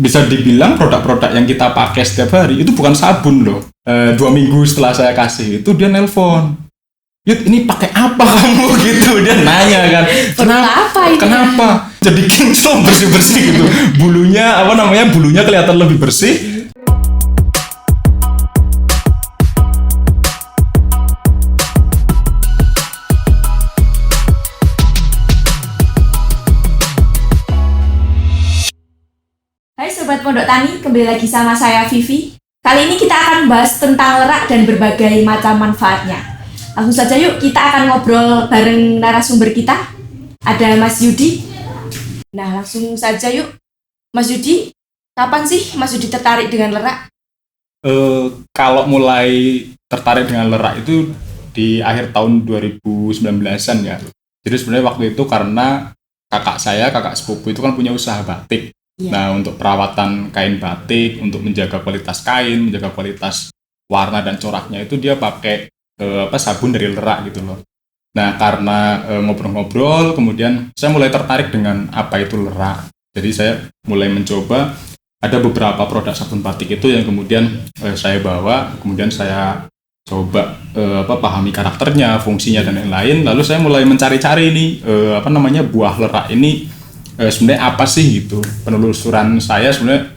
bisa dibilang produk-produk yang kita pakai setiap hari itu bukan sabun loh. 2 minggu setelah saya kasih itu dia nelpon, Yud, ini pakai apa kamu gitu, dia nanya kan, kenapa jadi kinclong bersih-bersih gitu, bulunya kelihatan lebih bersih. Hai Sobat Pondok Tani, kembali lagi sama saya Vivi. Kali ini kita akan bahas tentang lerak dan berbagai macam manfaatnya. Langsung saja yuk, kita akan ngobrol bareng narasumber kita. Ada Mas Yudi. Nah, langsung saja yuk. Mas Yudi, kapan sih Mas Yudi tertarik dengan lerak? Kalau mulai tertarik dengan lerak itu di akhir tahun 2019-an ya. Jadi sebenarnya waktu itu karena kakak sepupu itu kan punya usaha batik. Ya. Nah, untuk perawatan kain batik, untuk menjaga kualitas kain, menjaga kualitas warna dan coraknya itu dia pakai sabun dari lerak gitu loh. Nah, karena ngobrol-ngobrol, kemudian saya mulai tertarik dengan apa itu lerak. Jadi saya mulai mencoba, ada beberapa produk sabun batik itu yang kemudian saya bawa, kemudian saya coba pahami karakternya, fungsinya dan lain-lain. Lalu saya mulai mencari-cari nih buah lerak ini sebenarnya apa sih gitu. Penelusuran saya sebenarnya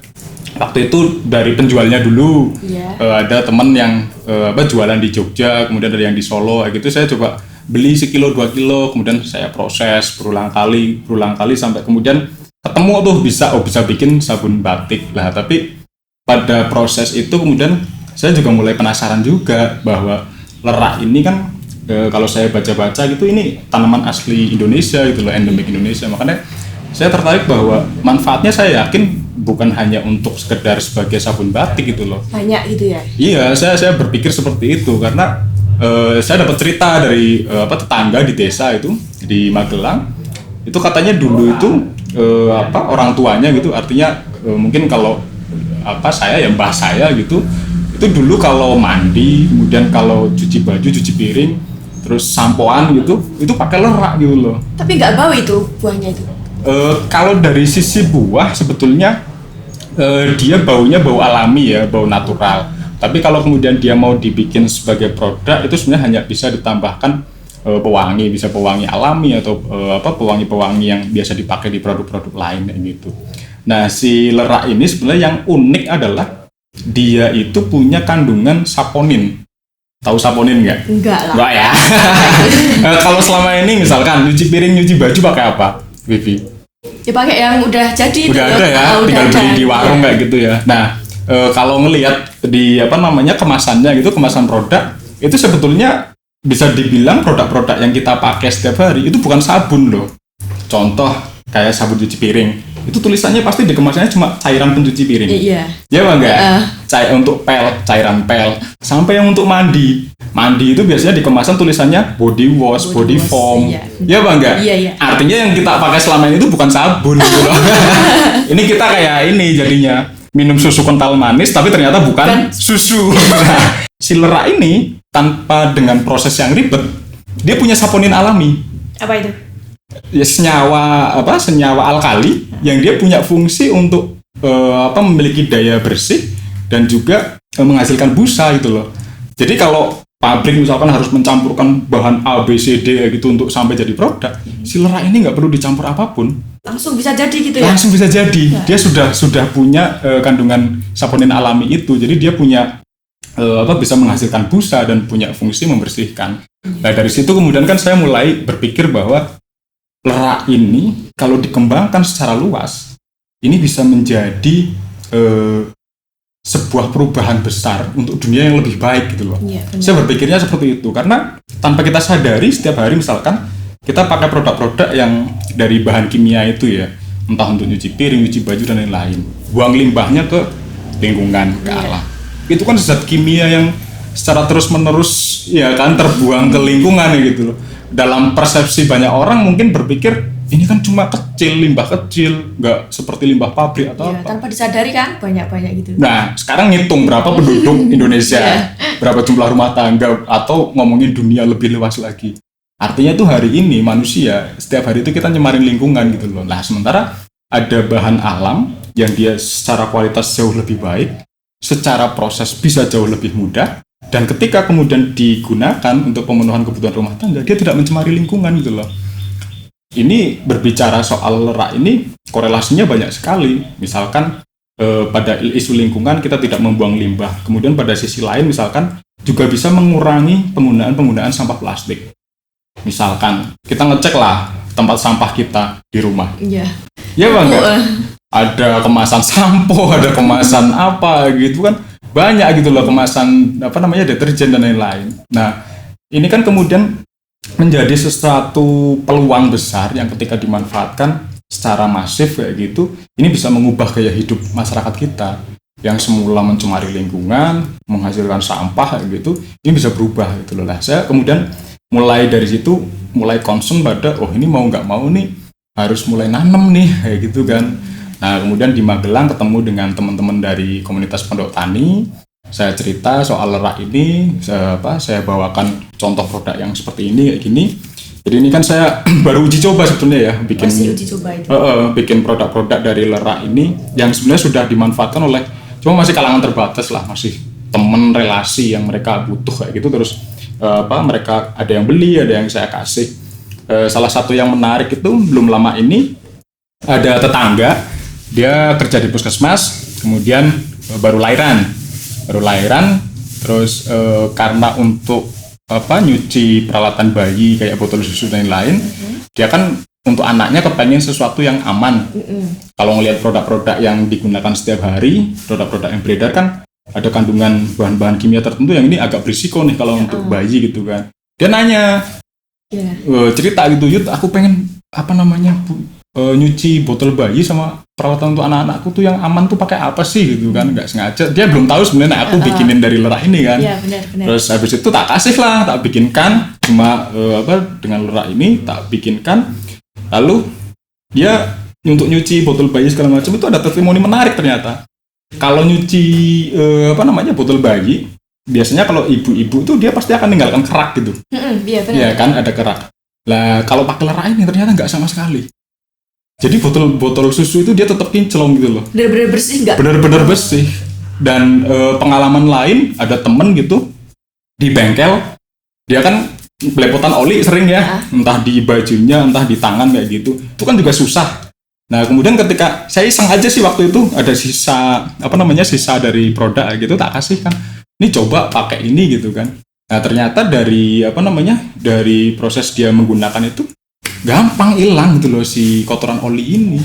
waktu itu dari penjualnya dulu. Ada teman yang jualan di Jogja, kemudian ada yang di Solo gitu. Saya coba beli sekilo 2 kilo, kemudian saya proses berulang kali sampai kemudian ketemu tuh bisa bikin sabun batik lah. Tapi pada proses itu kemudian saya juga mulai penasaran juga bahwa lerak ini kan kalau saya baca-baca gitu ini tanaman asli Indonesia gitu loh, endemik Indonesia. Makanya saya tertarik bahwa manfaatnya saya yakin bukan hanya untuk sekedar sebagai sabun batik gitu loh. Banyak gitu ya? Iya, saya berpikir seperti itu karena saya dapat cerita dari tetangga di desa itu di Magelang. Itu katanya dulu itu orang tuanya gitu, artinya mungkin kalau mbah saya gitu, itu dulu kalau mandi, kemudian kalau cuci baju, cuci piring, terus sampoan gitu, itu pakai lerak gitu loh. Tapi nggak bau itu buahnya itu? Kalau dari sisi buah sebetulnya dia baunya bau alami ya, bau natural. Tapi kalau kemudian dia mau dibikin sebagai produk itu sebenarnya hanya bisa ditambahkan pewangi, bisa pewangi alami atau pewangi-pewangi yang biasa dipakai di produk-produk lain kayak gitu. Nah, si lerak ini sebenarnya yang unik adalah dia itu punya kandungan saponin. Tahu saponin nggak? Enggak lah. Enggak ya. Kalau selama ini misalkan nyuci piring, nyuci baju pakai apa, Vivi? Ya pakai yang udah jadi. Udah ada ya, tinggal beli di warung kayak gitu ya. Nah, kalau ngelihat di kemasannya gitu, kemasan produk itu sebetulnya bisa dibilang produk-produk yang kita pakai setiap hari itu bukan sabun loh. Contoh kayak sabun cuci piring, itu tulisannya pasti di kemasannya cuma cairan pencuci piring. Iya. Ya bang nggak? Untuk cairan pel, sampai yang untuk mandi itu biasanya di kemasan tulisannya body wash, body foam. Iya. Ya bang nggak? Iya. Artinya yang kita pakai selama ini itu bukan sabun gitu loh. Ini kita kayak ini jadinya minum susu kental manis tapi ternyata bukan susu. Nah, si lerak ini tanpa dengan proses yang ribet, dia punya saponin alami. Apa itu? Ya senyawa alkali yang dia punya fungsi untuk memiliki daya bersih dan juga menghasilkan busa gitu loh. Jadi kalau pabrik misalkan harus mencampurkan bahan A, B, C, D gitu untuk sampai jadi produk, si lerak ini nggak perlu dicampur apapun. Langsung bisa jadi gitu ya? Langsung bisa jadi. Dia sudah punya kandungan saponin alami itu. Jadi dia punya bisa menghasilkan busa dan punya fungsi membersihkan. Nah, dari situ kemudian kan saya mulai berpikir bahwa lerak ini kalau dikembangkan secara luas, ini bisa menjadi sebuah perubahan besar untuk dunia yang lebih baik gitu loh. Ya, saya berpikirnya seperti itu karena tanpa kita sadari setiap hari misalkan kita pakai produk-produk yang dari bahan kimia itu ya, entah untuk nyuci piring, nyuci baju dan lain-lain, buang limbahnya ke lingkungan, ke alam. Itu kan zat kimia yang secara terus-menerus ya kan terbuang ke lingkungan gitu loh. Dalam persepsi banyak orang mungkin berpikir ini kan cuma limbah kecil, nggak seperti limbah pabrik atau apa. Tanpa disadari kan banyak-banyak gitu. Nah, sekarang ngitung berapa penduduk Indonesia, berapa jumlah rumah tangga, atau ngomongin dunia lebih luas lagi. Artinya tuh hari ini manusia setiap hari itu kita nyemarin lingkungan gitu loh. Nah, sementara ada bahan alam yang dia secara kualitas jauh lebih baik, secara proses bisa jauh lebih mudah, dan ketika kemudian digunakan untuk pemenuhan kebutuhan rumah tangga, dia tidak mencemari lingkungan gitu loh. Ini berbicara soal lerak ini korelasinya banyak sekali. Misalkan pada isu lingkungan kita tidak membuang limbah, kemudian pada sisi lain misalkan juga bisa mengurangi penggunaan sampah plastik. Misalkan kita ngecek lah tempat sampah kita di rumah. Iya. Ya bang, ada kemasan sampo, ada kemasan apa gitu kan, banyak gitu loh, kemasan deterjen dan lain-lain. Nah, ini kan kemudian menjadi sesuatu peluang besar yang ketika dimanfaatkan secara masif kayak gitu, ini bisa mengubah gaya hidup masyarakat kita yang semula mencemari lingkungan, menghasilkan sampah kayak gitu, ini bisa berubah gitu loh. Nah, saya kemudian mulai dari situ mulai concern pada ini mau nggak mau nih harus mulai nanam nih kayak gitu kan. Nah, kemudian di Magelang ketemu dengan teman-teman dari komunitas Pondok Tani, saya cerita soal lerak ini, saya bawakan contoh produk yang seperti ini kayak gini. Jadi ini kan saya baru uji coba sebetulnya ya, bikin produk-produk dari lerak ini yang sebenarnya sudah dimanfaatkan oleh, cuma masih kalangan terbatas lah, masih temen relasi yang mereka butuh kayak gitu. Terus mereka ada yang beli, ada yang saya kasih. Salah satu yang menarik itu belum lama ini ada tetangga, dia kerja di puskesmas, kemudian baru lahiran, terus karena untuk nyuci peralatan bayi kayak botol susu dan lain-lain, dia kan untuk anaknya kepengen sesuatu yang aman. Kalau ngelihat produk-produk yang digunakan setiap hari, produk-produk yang beredar kan ada kandungan bahan-bahan kimia tertentu yang ini agak berisiko nih kalau untuk bayi gitu kan. Dia nanya, cerita gitu, Yud, aku pengen nyuci botol bayi sama peralatan untuk anak-anakku tuh yang aman tuh pakai apa sih gitu kan. Nggak sengaja, dia belum tahu sebenarnya aku bikinin dari lerak ini kan. Benar. Terus habis itu tak kasih lah, tak bikinkan cuma dengan lerak ini tak bikinkan. Lalu dia untuk nyuci botol bayi segala macam itu ada testimoni menarik ternyata. Kalau nyuci botol bayi, biasanya kalau ibu-ibu tuh dia pasti akan meninggalkan kerak gitu. Iya benar. Iya kan, ada kerak. Lah kalau pakai lerak ini ternyata nggak sama sekali. Jadi botol susu itu dia tetap kinclong gitu loh. Benar-benar bersih nggak? Benar-benar bersih. Dan pengalaman lain, ada temen gitu di bengkel, dia kan belepotan oli sering ya, entah di bajunya, entah di tangan kayak gitu. Itu kan juga susah. Nah, kemudian ketika saya iseng aja sih waktu itu ada sisa sisa dari produk gitu, tak kasih kan. Ini coba pakai ini gitu kan. Nah, ternyata dari dari proses dia menggunakan itu gampang hilang gitu loh si kotoran oli ini.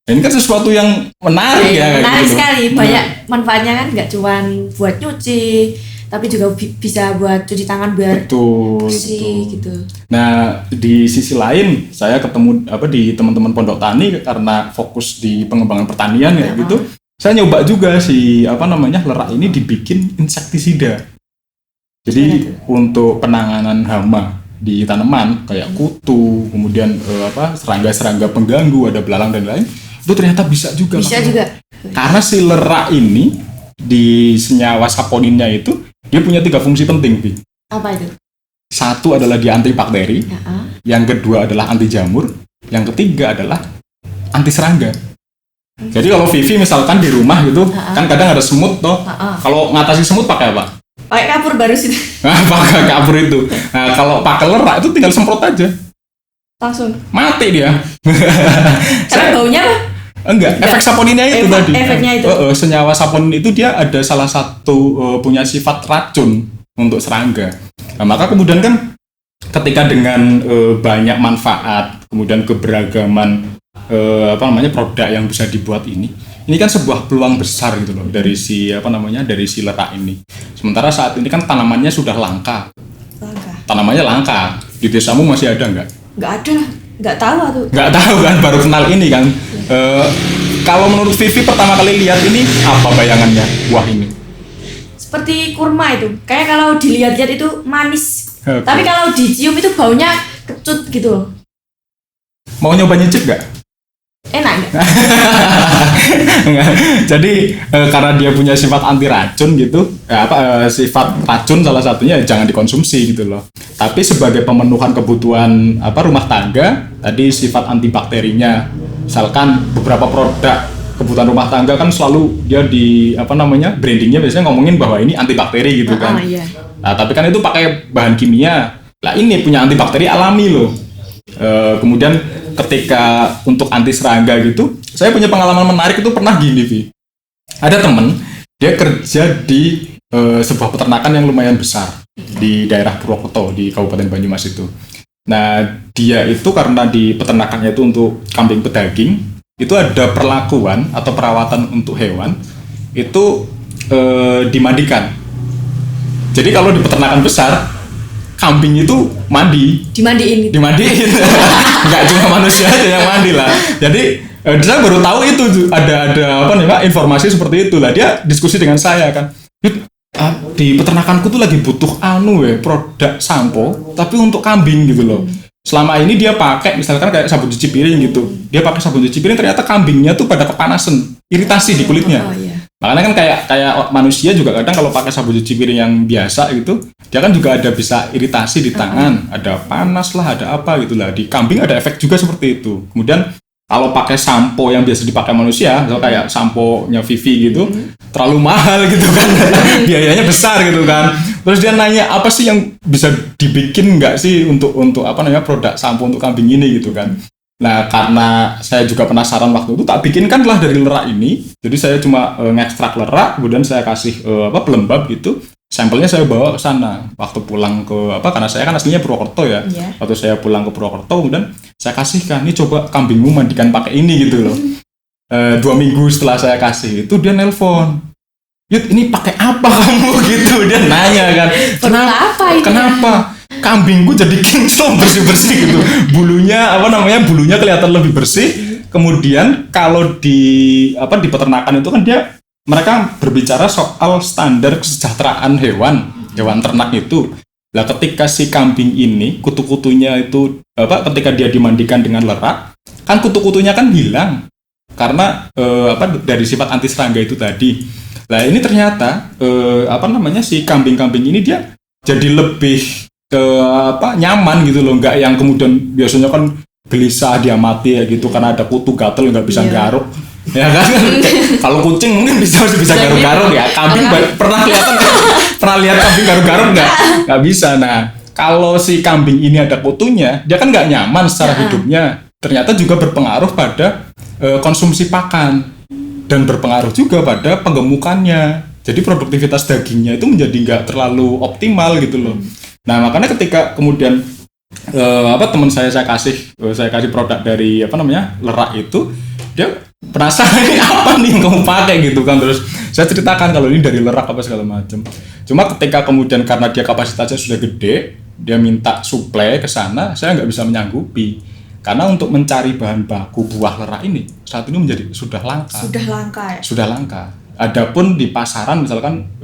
Dan ini kan sesuatu yang menarik menarik gitu sekali. Banyak manfaatnya kan, nggak cuma buat nyuci, tapi juga bisa buat cuci tangan biar bersih gitu. Nah, di sisi lain saya ketemu di teman-teman Pondok Tani karena fokus di pengembangan pertanian kayak gitu. Saya nyoba juga si lerak ini dibikin insektisida. Jadi untuk penanganan hama di tanaman kayak kutu, kemudian serangga-serangga pengganggu, ada belalang dan lain, itu ternyata bisa juga. Bisa juga. Karena si lerak ini di senyawa saponinnya itu dia punya 3 fungsi penting, Bi. Apa itu? Satu adalah dia anti bakteri, yang kedua adalah anti jamur, yang ketiga adalah anti serangga. Jadi kalau Vivi misalkan di rumah gitu, kan kadang ada semut toh. Kalau ngatasi semut pakai apa? Pakai kapur baru sih. Pakai kapur itu. Nah, kalau pakai lerak itu tinggal semprot aja. Langsung. Mati dia. Karena baunya apa? Enggak, efek saponinnya itu tadi. Efeknya itu. Senyawa saponin itu dia ada salah satu punya sifat racun untuk serangga. Nah, maka kemudian kan ketika dengan banyak manfaat, kemudian keberagaman produk yang bisa dibuat ini kan sebuah peluang besar gitu loh dari si dari si lerak ini. Sementara saat ini kan tanamannya sudah langka. Tanamannya langka. Di desamu masih ada nggak? Nggak ada. Nggak tahu tuh. Nggak tahu kan, baru kenal ini kan. Kalau menurut Vivi pertama kali lihat ini apa bayangannya buah ini? Seperti kurma itu. Kayak kalau dilihat-lihat itu manis. Okay. Tapi kalau dicium itu baunya kecut gitu loh. Mau nyoba nyicip nggak? Enak nggak? Jadi karena dia punya sifat anti racun gitu, sifat racun salah satunya jangan dikonsumsi gitu loh. Tapi sebagai pemenuhan kebutuhan rumah tangga, tadi sifat antibakterinya, misalkan beberapa produk kebutuhan rumah tangga kan selalu dia di brandingnya biasanya ngomongin bahwa ini antibakteri gitu kan. Iya. Nah, tapi kan itu pakai bahan kimia. Lah ini punya antibakteri alami loh. Kemudian ketika untuk anti serangga gitu, saya punya pengalaman menarik itu pernah gini, Vi. Ada temen dia kerja di sebuah peternakan yang lumayan besar di daerah Purwokerto di Kabupaten Banyumas itu. Nah, dia itu karena di peternakannya itu untuk kambing pedaging, itu ada perlakuan atau perawatan untuk hewan itu dimandikan. Jadi kalau di peternakan besar, kambing itu dimandiin. Nggak cuma manusia aja yang mandi lah. Jadi saya baru tahu itu ada informasi seperti itu lah. Dia diskusi dengan saya kan, di peternakanku tuh lagi butuh produk sampo tapi untuk kambing gitu loh. Selama ini dia pakai misalkan kayak sabun cuci piring gitu, dia pakai sabun cuci piring, ternyata kambingnya tuh pada kepanasan, iritasi di kulitnya. Makanya kan kayak manusia juga kadang kalau pakai sabun cuci piring yang biasa gitu, dia kan juga ada bisa iritasi di tangan, ada panas lah, ada apa gitu lah. Di kambing ada efek juga seperti itu. Kemudian kalau pakai sampo yang biasa dipakai manusia, misal kayak sampo-nya Vivi gitu, terlalu mahal gitu kan, biayanya besar gitu kan. Terus dia nanya, apa sih yang bisa dibikin nggak sih untuk produk sampo untuk kambing ini gitu kan. Nah, karena saya juga penasaran waktu itu, tak bikinkan lah dari lerak ini. Jadi saya cuma ngekstrak lerak, kemudian saya kasih pelembab gitu. Sampelnya saya bawa ke sana waktu pulang karena saya kan aslinya Purwokerto ya. Waktu saya pulang ke Purwokerto, kemudian saya kasihkan, ini coba kambingmu mandikan pakai ini gitu loh. 2 minggu setelah saya kasih itu dia nelpon, Yud, ini pakai apa kamu gitu? Dia nanya kan, kenapa kambingku jadi kinclong bersih gitu, bulunya kelihatan lebih bersih. Kemudian kalau di peternakan itu kan mereka berbicara soal standar kesejahteraan hewan ternak itu. Lah ketika si kambing ini kutu-kutunya itu ketika dia dimandikan dengan lerak, kan kutu-kutunya kan hilang karena dari sifat anti serangga itu tadi. Lah ini ternyata si kambing-kambing ini dia jadi lebih nyaman gitu loh, nggak yang kemudian biasanya kan gelisah dia mati ya gitu karena ada kutu gatel nggak bisa garuk. Ya kan, kalau kucing mungkin bisa garuk-garuk ya. Kambing pernah lihat kambing garuk-garuk nggak bisa. Nah, kalau si kambing ini ada kutunya, dia kan nggak nyaman secara hidupnya. Ternyata juga berpengaruh pada konsumsi pakan dan berpengaruh juga pada penggemukannya. Jadi produktivitas dagingnya itu menjadi nggak terlalu optimal gitu loh. Nah, makanya ketika kemudian teman saya kasih produk dari lerak itu, dia penasaran ini apa nih yang kamu pakai gitu kan. Terus saya ceritakan kalau ini dari lerak apa segala macam. Cuma ketika kemudian karena dia kapasitasnya sudah gede, dia minta suplai ke sana, saya nggak bisa menyanggupi karena untuk mencari bahan baku buah lerak ini saat ini sudah langka. Adapun di pasaran misalkan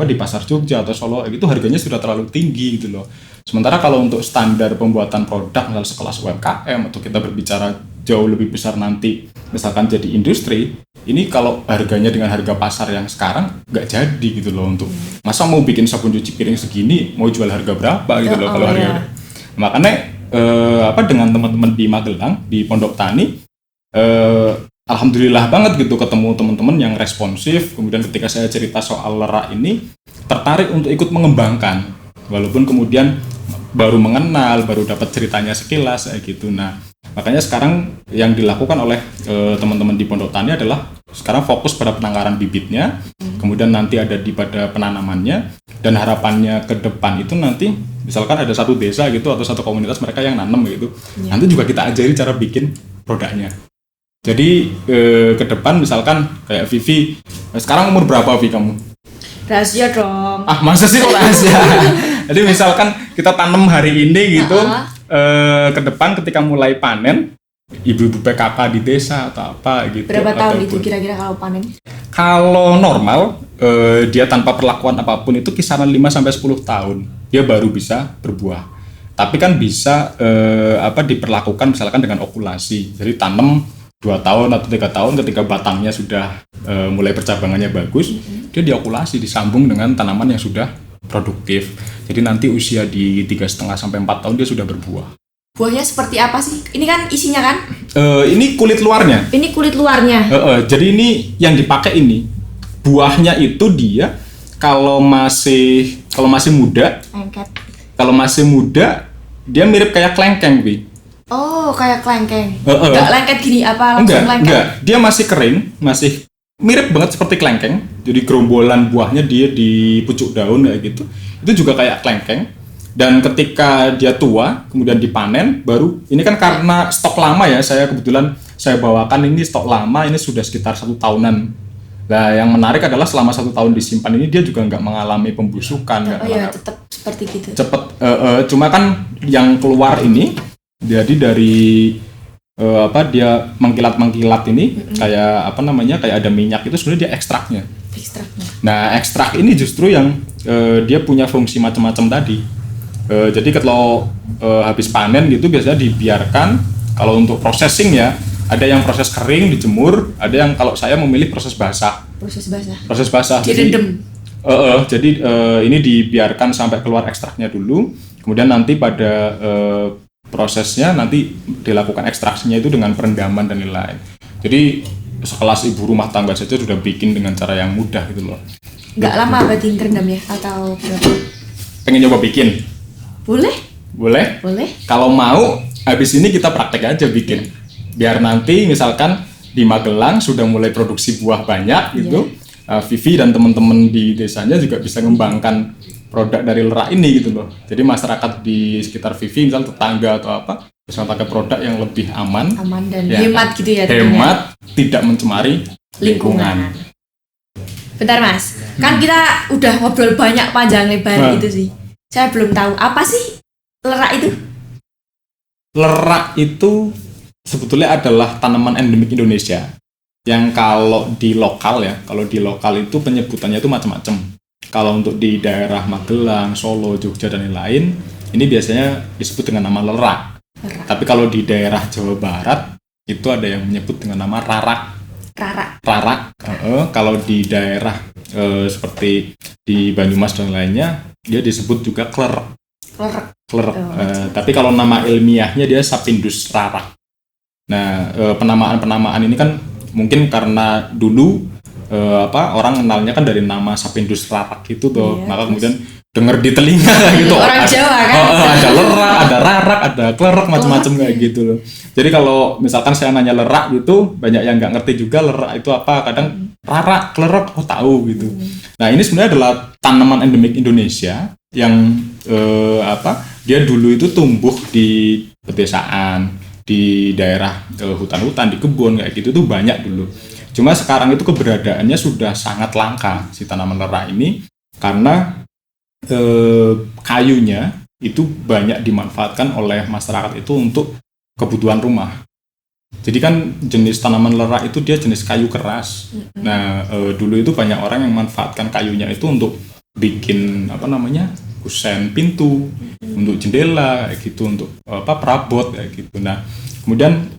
di pasar Jogja atau Solo itu harganya sudah terlalu tinggi gitu loh. Sementara kalau untuk standar pembuatan produk misal sekelas UMKM atau kita berbicara jauh lebih besar nanti misalkan jadi industri, ini kalau harganya dengan harga pasar yang sekarang nggak jadi gitu loh. Untuk masa mau bikin sabun cuci piring segini mau jual harga berapa gitu loh kalau harga. Makanya dengan teman-teman di Magelang di Pondok Tani, alhamdulillah banget gitu ketemu teman-teman yang responsif. Kemudian ketika saya cerita soal lerak ini tertarik untuk ikut mengembangkan, walaupun kemudian baru mengenal, baru dapat ceritanya sekilas kayak gitu. Nah, makanya sekarang yang dilakukan oleh teman-teman di Pondok Tani adalah sekarang fokus pada penangkaran bibitnya, kemudian nanti ada pada penanamannya, dan harapannya ke depan itu nanti misalkan ada satu desa gitu atau satu komunitas mereka yang nanam gitu, nanti juga kita ajari cara bikin produknya. Jadi ke depan misalkan kayak Vivi, sekarang umur berapa Vi kamu? Rahasia dong. Ah, masa sih kok rahasia? Jadi misalkan kita tanam hari ini gitu, ke depan ketika mulai panen, ibu-ibu PKK di desa atau apa gitu. Berapa tahun itu kira-kira kalau panen? Kalau normal, dia tanpa perlakuan apapun itu kisaran 5-10 tahun, dia baru bisa berbuah. Tapi kan bisa diperlakukan misalkan dengan okulasi. Jadi tanam 2 tahun atau 3 tahun ketika batangnya sudah mulai percabangannya bagus, dia diokulasi, disambung dengan tanaman yang sudah produktif. Jadi nanti usia di 3,5-4 tahun dia sudah berbuah. Buahnya seperti apa sih? Ini kan isinya kan? Ini kulit luarnya. Ini kulit luarnya. Jadi ini yang dipakai ini buahnya itu dia kalau masih muda, Lengket. kalau masih muda dia mirip kayak klengkeng, Bi. Oh, kayak klengkeng. Enggak lengket gini apa langsung lengket? Enggak. Dia masih kering, masih mirip banget seperti klengkeng. Jadi gerombolan buahnya dia di pucuk daun kayak gitu. Itu juga kayak klengkeng. Dan ketika dia tua, kemudian dipanen, baru ini kan karena stok lama ya, kebetulan saya bawakan ini stok lama, ini sudah sekitar 1 tahunan. Nah, yang menarik adalah selama 1 tahun disimpan ini dia juga nggak mengalami pembusukan. Oh iya, tetap seperti gitu. Cuma kan yang keluar ini, jadi dari dia mengkilat ini kayak kayak ada minyak itu sebenarnya dia ekstraknya. Nah, ekstrak ini justru yang dia punya fungsi macam-macam tadi. Jadi kalau habis panen gitu biasanya dibiarkan. Kalau untuk processing ya, ada yang proses kering dijemur, ada yang kalau saya memilih proses basah. Proses basah. Direndam. Jadi ini dibiarkan sampai keluar ekstraknya dulu, kemudian nanti pada prosesnya nanti dilakukan ekstraksinya itu dengan perendaman dan lain-lain. Jadi sekelas ibu rumah tangga saja sudah bikin dengan cara yang mudah gitu loh. Nggak lama berarti terendam ya atau berapa? Pengen coba bikin? Boleh. Kalau mau, habis ini kita praktek aja bikin. Biar nanti misalkan di Magelang sudah mulai produksi buah banyak gitu. Vivi dan teman-teman di desanya juga bisa mengembangkan produk dari lerak ini gitu loh. Jadi masyarakat di sekitar Vivi, misal tetangga atau apa, bisa pakai produk yang lebih aman dan hemat gitu ya. Hemat, tidak mencemari lingkungan. Bentar Mas, kan kita udah ngobrol banyak panjang lebar gitu sih. Saya belum tahu apa sih lerak itu? Lerak itu sebetulnya adalah tanaman endemik Indonesia yang kalau di lokal itu penyebutannya itu macam-macam. Kalau untuk di daerah Magelang, Solo, Jogja dan lain-lain, ini biasanya disebut dengan nama lerak. Tapi kalau di daerah Jawa Barat itu ada yang menyebut dengan nama rarak. Kalau di daerah seperti di Banyumas dan lainnya, dia disebut juga klerek. Tapi kalau nama ilmiahnya dia Sapindus rarak. Nah, penamaan ini kan mungkin karena dulu orang kenalnya kan dari nama Sapindus rarak itu tuh, maka kemudian dengar di telinga gitu. Orang Jawa kan. Ada lerak, ada rarak, ada klerek, macam-macam kayak gitu loh. Jadi kalau misalkan saya nanya lerak gitu, banyak yang nggak ngerti juga lerak itu apa. Kadang rarak, klerek, tahu gitu. Nah, ini sebenarnya adalah tanaman endemik Indonesia yang dia dulu itu tumbuh di pedesaan, di daerah hutan-hutan, di kebun kayak gitu tuh banyak dulu. Cuma sekarang itu keberadaannya sudah sangat langka si tanaman lerak ini karena kayunya itu banyak dimanfaatkan oleh masyarakat itu untuk kebutuhan rumah. Jadi kan jenis tanaman lerak itu dia jenis kayu keras. Nah, dulu itu banyak orang yang manfaatkan kayunya itu untuk bikin kusen pintu, untuk jendela kayak gitu, untuk perabot kayak gitu. Nah, kemudian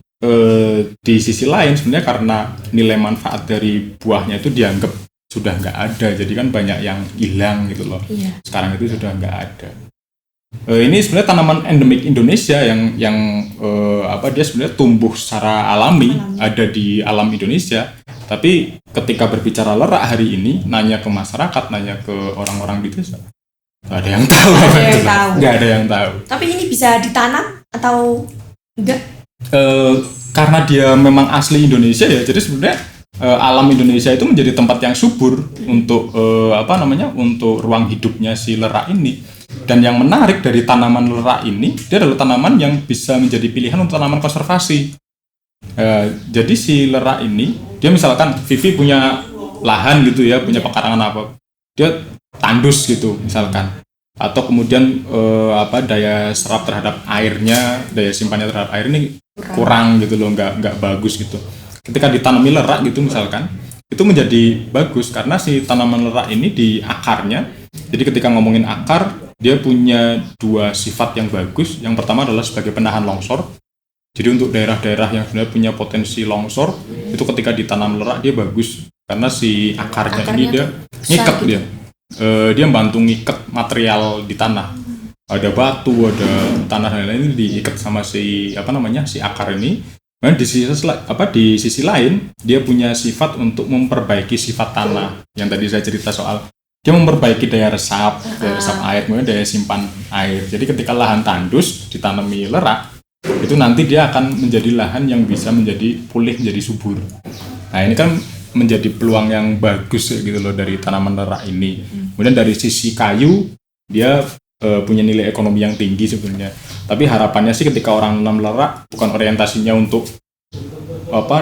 di sisi lain sebenarnya karena nilai manfaat dari buahnya itu dianggap sudah nggak ada, jadi kan banyak yang hilang gitu loh. Sekarang itu sudah nggak ada. Ini sebenarnya tanaman endemik Indonesia yang dia sebenarnya tumbuh secara alami, ada di alam Indonesia. Tapi ketika berbicara lerak hari ini, nanya ke masyarakat, nanya ke orang-orang di desa, nggak ada yang tahu. Nggak ada yang tahu. Tapi ini bisa ditanam atau enggak? Karena dia memang asli Indonesia ya, jadi sebenarnya alam Indonesia itu menjadi tempat yang subur untuk untuk ruang hidupnya si lerak ini. Dan yang menarik dari tanaman lerak ini, dia adalah tanaman yang bisa menjadi pilihan untuk tanaman konservasi. Jadi si lerak ini, dia misalkan Vivi punya lahan gitu ya, punya pekarangan apa, dia tandus gitu misalkan, atau kemudian daya serap terhadap airnya, daya simpannya terhadap air ini kurang gitu loh, nggak bagus gitu. Ketika ditanami lerak gitu misalkan, itu menjadi bagus karena si tanaman lerak ini di akarnya. Jadi ketika ngomongin akar, dia punya 2 sifat yang bagus. Yang pertama adalah sebagai penahan longsor. Jadi untuk daerah-daerah yang sebenarnya punya potensi longsor, itu ketika ditanam lerak dia bagus karena si akarnya ini dia ngiket gitu. Dia membantu ngiket material di tanah. ada batu, ada tanah dan lain-lain, diikat sama si si akar ini. Nah, di sisi lain dia punya sifat untuk memperbaiki sifat tanah yang tadi saya cerita soal dia memperbaiki daya resap air, kemudian daya simpan air. Jadi ketika lahan tandus ditanami lerak, itu nanti dia akan menjadi lahan yang bisa menjadi pulih, menjadi subur. Nah ini kan menjadi peluang yang bagus gitu loh dari tanaman lerak ini. Kemudian dari sisi kayu dia punya nilai ekonomi yang tinggi sebenarnya. Tapi harapannya sih ketika orang nanam lerak bukan orientasinya untuk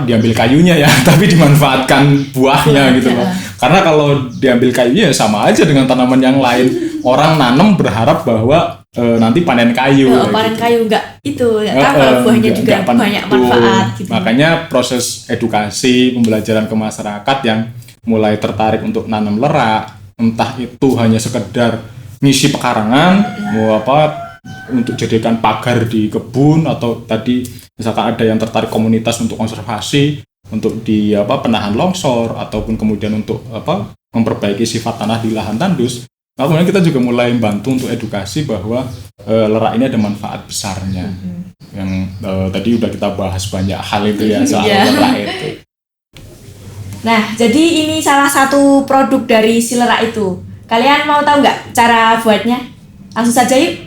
diambil kayunya ya, tapi dimanfaatkan buahnya gitu loh. Karena kalau diambil kayunya ya sama aja dengan tanaman yang lain. Orang nanam berharap bahwa nanti panen kayu. Panen gitu. Kayu enggak kalau buahnya juga banyak manfaat gitu. Makanya proses edukasi, pembelajaran ke masyarakat yang mulai tertarik untuk nanam lerak, entah itu hanya sekedar ngisi pekarangan, untuk jadikan pagar di kebun, atau tadi misalkan ada yang tertarik komunitas untuk konservasi, untuk di penahan longsor, ataupun kemudian untuk memperbaiki sifat tanah di lahan tandus. Nah, kemudian kita juga mulai membantu untuk edukasi bahwa lerak ini ada manfaat besarnya. Yang tadi udah kita bahas banyak hal itu ya soal lerak itu. Nah, jadi ini salah satu produk dari si lerak itu. Kalian mau tahu nggak cara buatnya? Langsung saja yuk.